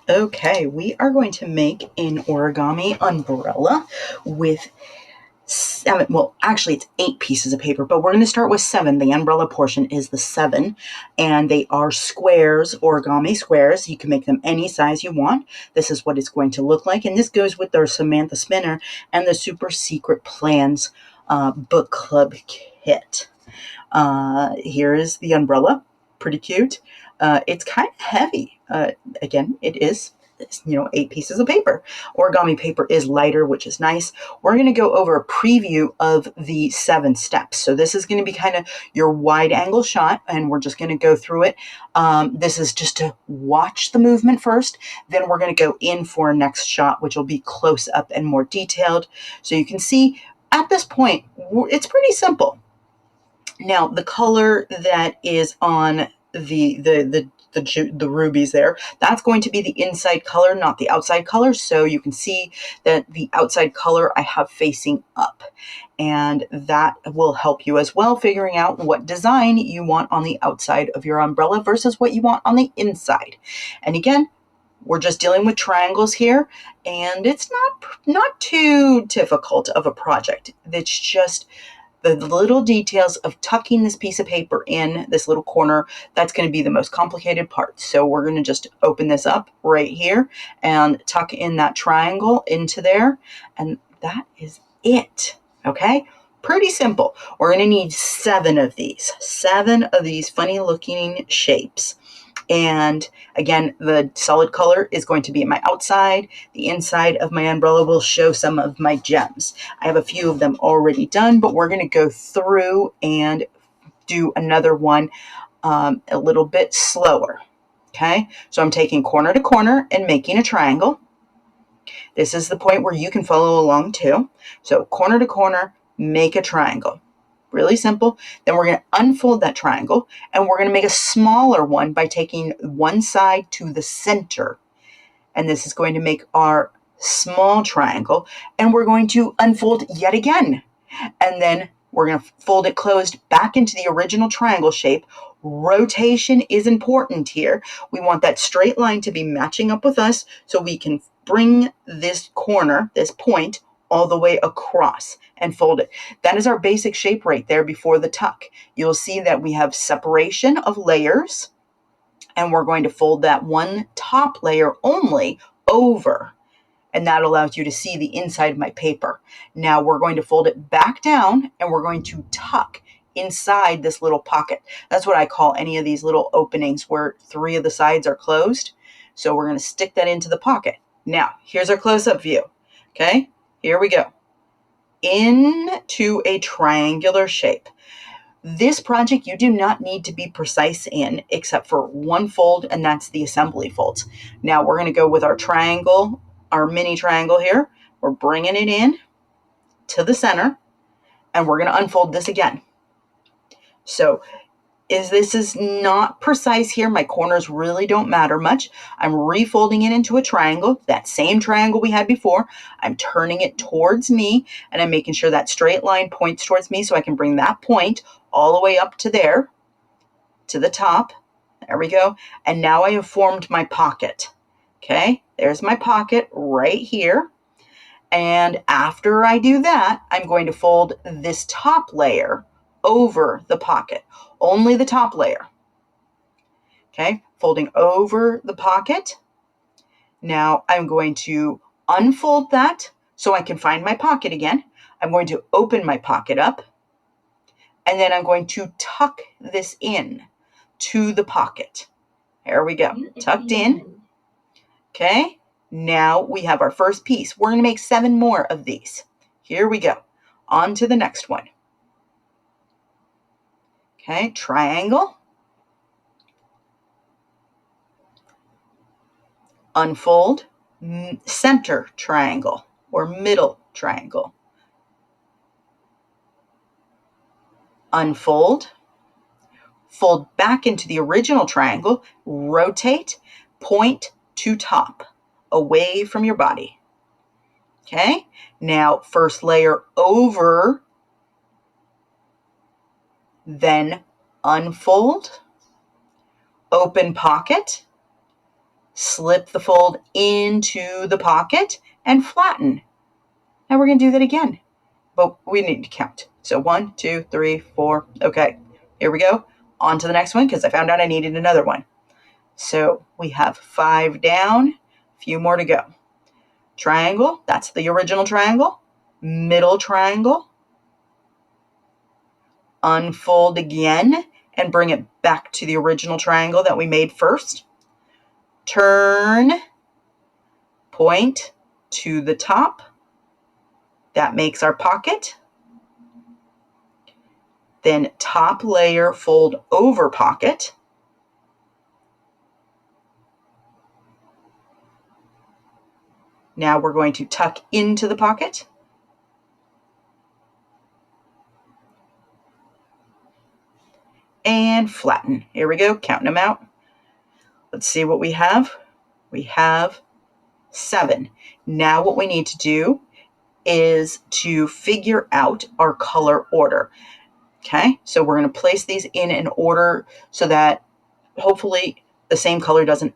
Okay, we are going to make an origami umbrella with seven, well, actually it's 8 pieces of paper, but we're going to start with 7. The umbrella portion is the 7, and they are squares, origami squares. You can make them any size you want. This is what it's going to look like, and this goes with our Samantha spinner and the Super Secret Plans book club kit. Here is the umbrella, pretty cute. It's kind of heavy. Again, it is 8 pieces of paper. Origami paper is lighter, which is nice. We're going to go over a preview of the 7 steps. So this is going to be kind of your wide angle shot, and we're just going to go through it. This is just to watch the movement first. Then we're going to go in for a next shot, which will be close up and more detailed. So you can see at this point, it's pretty simple. Now, the color that is on the rubies there, that's going to be the inside color, not the outside color. So you can see that the outside color I have facing up, and that will help you as well figuring out what design you want on the outside of your umbrella versus what you want on the inside. And again, we're just dealing with triangles here, and it's not too difficult of a project. It's just the little details of tucking this piece of paper in this little corner, that's going to be the most complicated part. So we're going to just open this up right here and tuck in that triangle into there, and that is it. Okay, pretty simple. We're going to need 7 of these funny looking shapes. And again, the solid color is going to be my outside. The inside of my umbrella will show some of my gems. I have a few of them already done, but we're going to go through and do another one a little bit slower. Okay, so I'm taking corner to corner and making a triangle. This is the point where you can follow along too. So corner to corner, make a triangle. Really simple. Then we're going to unfold that triangle, and we're going to make a smaller one by taking one side to the center. And this is going to make our small triangle, and we're going to unfold yet again. And then we're going to fold it closed back into the original triangle shape. Rotation is important here. We want that straight line to be matching up with us so we can bring this corner, this point, all the way across and fold it. That is our basic shape right there before the tuck. You'll see that we have separation of layers, and we're going to fold that one top layer only over, and that allows you to see the inside of my paper. Now we're going to fold it back down, and we're going to tuck inside this little pocket. That's what I call any of these little openings where 3 of the sides are closed. So we're going to stick that into the pocket. Now, here's our close-up view. Okay, here we go. Into a triangular shape. This project you do not need to be precise in except for one fold, and that's the assembly folds. Now we're going to go with our triangle, our mini triangle here. We're bringing it in to the center, and we're going to unfold this again. So this is not precise here. My corners really don't matter much. I'm refolding it into a triangle, that same triangle we had before. I'm turning it towards me, and I'm making sure that straight line points towards me so I can bring that point all the way up to there, to the top. There we go. And now I have formed my pocket. Okay, there's my pocket right here. And after I do that, I'm going to fold this top layer over the pocket, only the top layer. Okay, folding over the pocket. Now I'm going to unfold that so I can find my pocket again. I'm going to open my pocket up, and then I'm going to tuck this in to the pocket. There we go, tucked in. Okay, now we have our first piece. We're going to make 7 more of these. Here we go, on to the next one. Okay, triangle, unfold, center triangle or middle triangle, unfold, fold back into the original triangle, rotate, point to top, away from your body. Okay, now first layer over, then unfold, open pocket, slip the fold into the pocket, and flatten. Now we're going to do that again, but we need to count. So 1, 2, 3, 4. Okay, here we go. On to the next one because I found out I needed another one. So we have 5 down, a few more to go. Triangle, that's the original triangle. Middle triangle. Unfold again and bring it back to the original triangle that we made first. Turn, point to the top. That makes our pocket. Then top layer, fold over pocket. Now we're going to tuck into the pocket. And flatten. Here we go, counting them out. Let's see what we have. We have 7. Now what we need to do is to figure out our color order. Okay, so we're going to place these in an order so that hopefully the same color doesn't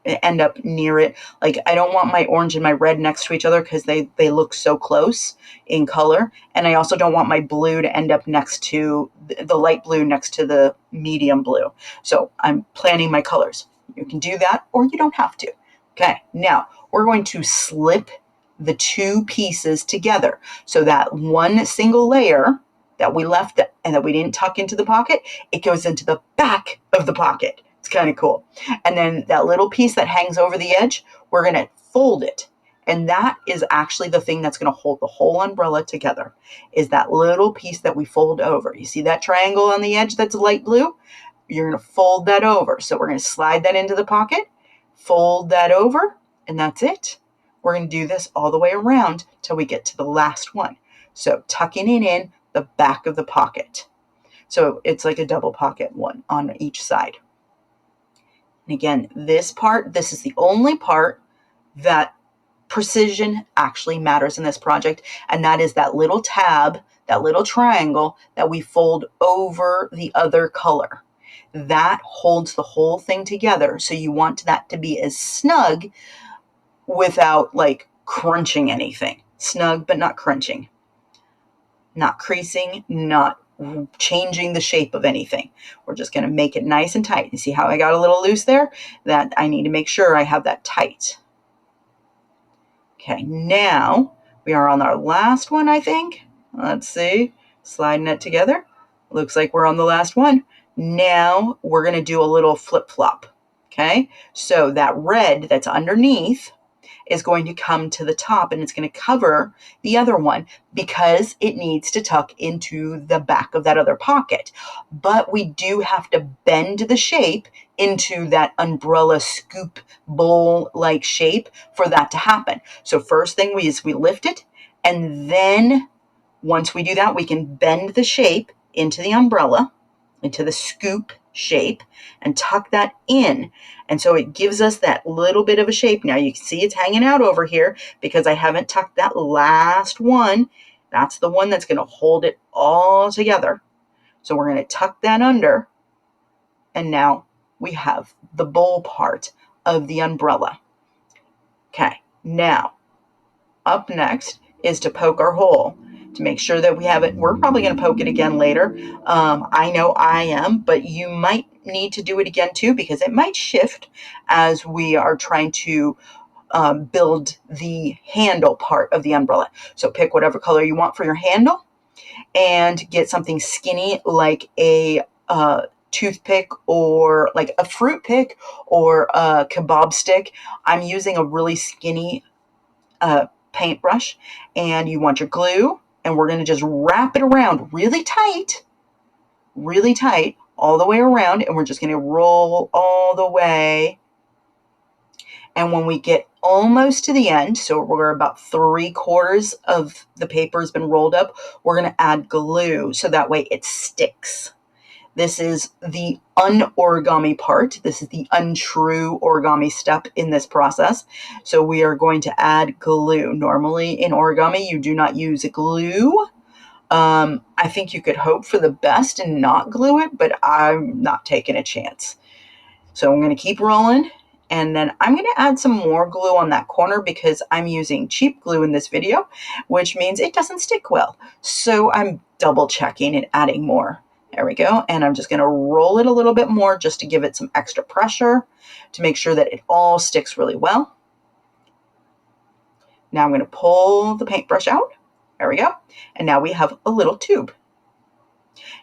end up near it. Like, I don't want my orange and my red next to each other because they look so close in color. And I also don't want my blue to end up next to the light blue next to the medium blue. So I'm planning my colors. You can do that or you don't have to. Okay, now we're going to slip the 2 pieces together so that one single layer that we left and that we didn't tuck into the pocket, it goes into the back of the pocket. It's kind of cool. And then that little piece that hangs over the edge, we're going to fold it. And that is actually the thing that's going to hold the whole umbrella together, is that little piece that we fold over. You see that triangle on the edge that's light blue? You're going to fold that over. So we're going to slide that into the pocket, fold that over, and that's it. We're going to do this all the way around till we get to the last one. So tucking it in the back of the pocket. So it's like a double pocket, one on each side. And again, this is the only part that precision actually matters in this project, and that is that little tab, that little triangle that we fold over the other color. That holds the whole thing together, so you want that to be as snug without like crunching anything. Snug, but not crunching. Not creasing, not changing the shape of anything. We're just going to make it nice and tight. You see how I got a little loose there? That I need to make sure I have that tight. Okay, now we are on our last one, I think. Let's see. Sliding it together. Looks like we're on the last one. Now we're going to do a little flip-flop. Okay, so that red that's underneath is going to come to the top and it's going to cover the other one because it needs to tuck into the back of that other pocket. But we do have to bend the shape into that umbrella scoop bowl-like shape for that to happen. So first thing we lift it, and then once we do that, we can bend the shape into the umbrella, into the scoop shape, and tuck that in. And so it gives us that little bit of a shape. Now you can see it's hanging out over here because I haven't tucked that last one. That's the one that's going to hold it all together. So we're going to tuck that under. And now we have the bowl part of the umbrella. Okay, now up next is to poke our hole to make sure that we have it. We're probably going to poke it again later. I know I am, but you might need to do it again too because it might shift as we are trying to build the handle part of the umbrella. So pick whatever color you want for your handle and get something skinny like a toothpick or like a fruit pick or a kebab stick. I'm using a really skinny paintbrush, and you want your glue, and we're going to just wrap it around really tight all the way around, and we're just going to roll all the way. And when we get almost to the end, so we're about 3/4 of the paper has been rolled up, we're going to add glue so that way it sticks. This is the unorigami part. This is the untrue origami step in this process. So we are going to add glue. Normally in origami, you do not use glue. I think you could hope for the best and not glue it, but I'm not taking a chance. So I'm going to keep rolling, And then I'm going to add some more glue on that corner because I'm using cheap glue in this video, which means it doesn't stick well. So I'm double checking and adding more. There we go. And I'm just going to roll it a little bit more just to give it some extra pressure to make sure that it all sticks really well. Now I'm going to pull the paintbrush out. There we go. And now we have a little tube.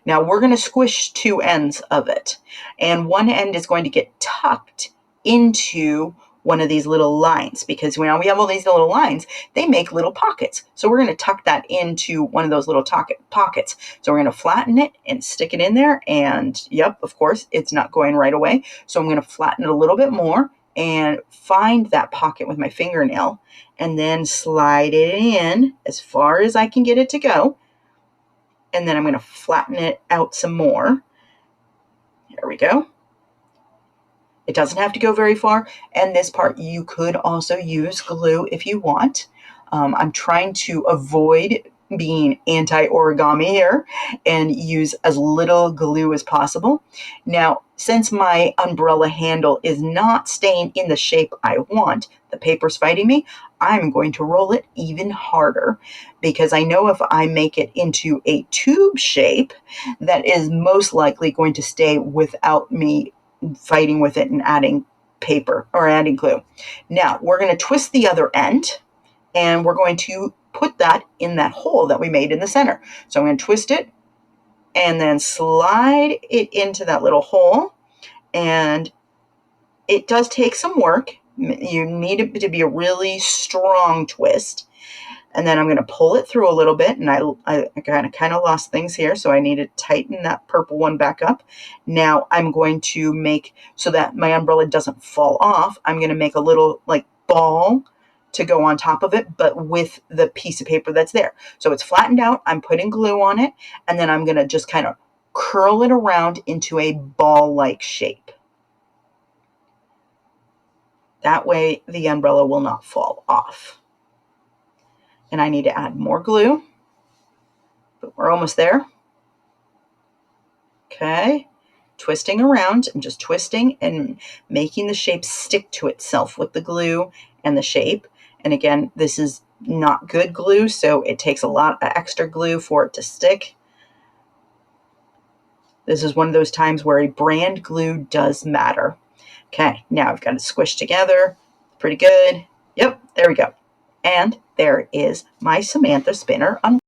Now we're going to squish two ends of it, and one end is going to get tucked into one of these little lines, because now we have all these little lines, they make little pockets. So we're going to tuck that into one of those little pockets. So we're going to flatten it and stick it in there, and yep, of course, it's not going right away. So I'm going to flatten it a little bit more and find that pocket with my fingernail and then slide it in as far as I can get it to go. And then I'm going to flatten it out some more. There we go. It doesn't have to go very far. And this part, you could also use glue if you want. I'm trying to avoid being anti-origami here and use as little glue as possible. Now, since my umbrella handle is not staying in the shape I want, the paper's fighting me, I'm going to roll it even harder, because I know if I make it into a tube shape, that is most likely going to stay without me fighting with it and adding paper or adding glue. Now, we're going to twist the other end, and we're going to put that in that hole that we made in the center. So I'm going to twist it and then slide it into that little hole. And it does take some work. You need it to be a really strong twist. And then I'm going to pull it through a little bit, and I kind of lost things here, so I need to tighten that purple one back up. Now I'm going to make, so that my umbrella doesn't fall off, I'm going to make a little like ball to go on top of it, but with the piece of paper that's there. So it's flattened out, I'm putting glue on it, and then I'm going to just kind of curl it around into a ball-like shape. That way the umbrella will not fall off. And I need to add more glue, but we're almost there. Okay, twisting around. I'm just twisting and making the shape stick to itself with the glue and the shape. And again, this is not good glue, so it takes a lot of extra glue for it to stick. This is one of those times where a brand glue does matter. Okay, now I've got it squished together. Pretty good. Yep, there we go. And there is my Samantha spinner umbrella.